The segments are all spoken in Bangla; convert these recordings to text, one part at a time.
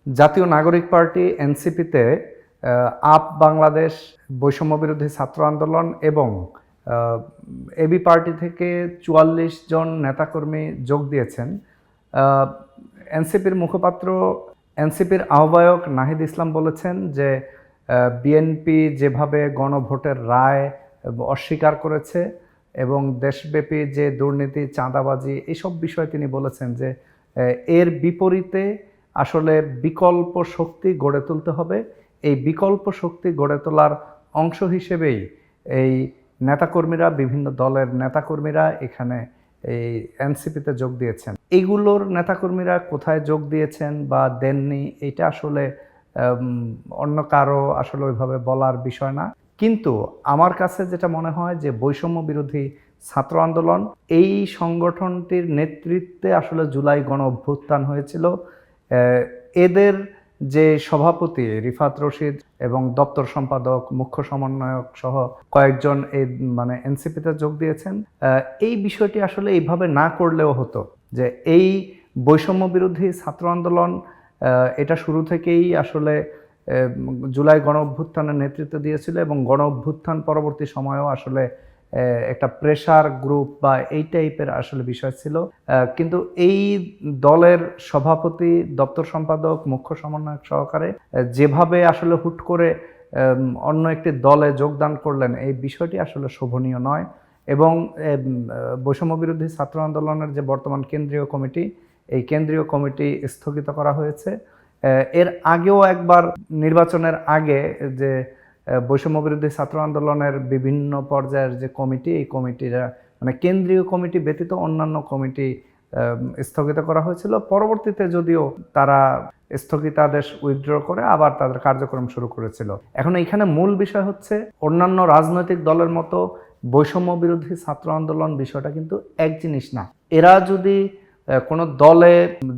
জাতীয় নাগরিক পার্টি এনসিপিতে আপ বাংলাদেশ, বৈষম্য বিরোধী ছাত্র আন্দোলন এবং এবি পার্টি থেকে ৪৪ জন নেতাকর্মী যোগ দিয়েছেন। এনসিপির মুখপাত্র, এনসিপির আহ্বায়ক নাহিদ ইসলাম বলেছেন যে বিএনপি যেভাবে গণভোটের রায় অস্বীকার করেছে এবং দেশব্যাপী যে দুর্নীতি, চাঁদাবাজি, এইসব বিষয়ে তিনি বলেছেন যে এর বিপরীতে আসলে বিকল্প শক্তি গড়ে তুলতে হবে। এই বিকল্প শক্তি গড়ে তোলার অংশ হিসেবেই এই নেতাকর্মীরা, বিভিন্ন দলের নেতাকর্মীরা এখানে এই এনসিপিতে যোগ দিয়েছেন। এইগুলোর নেতাকর্মীরা কোথায় যোগ দিয়েছেন বা দেননি, এটা আসলে অন্য কারো আসলে ওইভাবে বলার বিষয় না। কিন্তু আমার কাছে যেটা মনে হয় যে বৈষম্য বিরোধী ছাত্র আন্দোলন, এই সংগঠনটির নেতৃত্বে আসলে জুলাই গণ অভ্যুত্থান হয়েছিল। এদের যে সভাপতি রিফাত রশিদ এবং দপ্তর সম্পাদক, মুখ্য সমন্বয়ক সহ কয়েকজন এই এনসিপিতে যোগ দিয়েছেন। এই বিষয়টি আসলে এইভাবে না করলেও হতো যে এই বৈষম্য বিরোধী ছাত্র আন্দোলন এটা শুরু থেকেই আসলে জুলাই গণ অভ্যুত্থানের নেতৃত্ব দিয়েছিল এবং গণ অভ্যুত্থান পরবর্তী সময়েও আসলে একটা প্রেসার গ্রুপ বা এই টাইপের আসলে বিষয় ছিল। কিন্তু এই দলের সভাপতি, দপ্তর সম্পাদক, মুখ্য সমন্বয়ক সহকারে যেভাবে আসলে হুট করে অন্য একটি দলে যোগদান করলেন, এই বিষয়টি আসলে শোভনীয় নয়। এবং বৈষম্য বিরোধী ছাত্র আন্দোলনের যে বর্তমান কেন্দ্রীয় কমিটি, এই কেন্দ্রীয় কমিটি স্থগিত করা হয়েছে। এর আগেও একবার নির্বাচনের আগে যে বৈষম্য বিরোধী ছাত্র আন্দোলনের বিভিন্ন পর্যায়ের যে কমিটি, এই কমিটিরা কেন্দ্রীয় কমিটি ব্যতীত অন্যান্য কমিটি স্থগিত করা হয়েছিল। পরবর্তীতে যদিও তারা স্থগিতাদেশ উইথড্র করে আবার তাদের কার্যক্রম শুরু করেছিল। এখন এখানে মূল বিষয় হচ্ছে অন্যান্য রাজনৈতিক দলের মতো বৈষম্য বিরোধী ছাত্র আন্দোলন বিষয়টা কিন্তু এক জিনিস না। এরা যদি কোনো দলে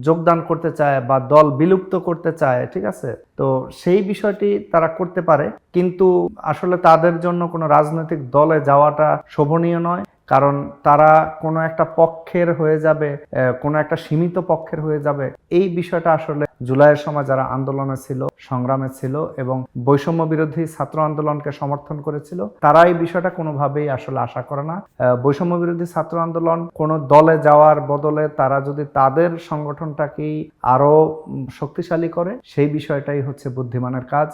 যোগদান করতে চায় বা দল বিলুপ্ত করতে চায়, ঠিক আছে, তো সেই বিষয়টি তারা করতে পারে, কিন্তু আসলে তাদের জন্য কোনো রাজনৈতিক দলে যাওয়াটা শোভনীয় নয়। কারণ তারা কোনো একটা পক্ষের হয়ে যাবে, কোনো একটা সীমিত পক্ষের হয়ে যাবে। এই বিষয়টা আসলে জুলাইয়ের সময় যারা আন্দোলনে ছিল, সংগ্রামে ছিল এবং বৈষম্য বিরোধী ছাত্র আন্দোলনকে সমর্থন করেছিল, তারা এই বিষয়টা কোনোভাবেই আসলে আশা করে না। বৈষম্য বিরোধী ছাত্র আন্দোলন কোনো দলে যাওয়ার বদলে তারা যদি তাদের সংগঠনটাকেই আরো শক্তিশালী করে, সেই বিষয়টাই হচ্ছে বুদ্ধিমানের কাজ।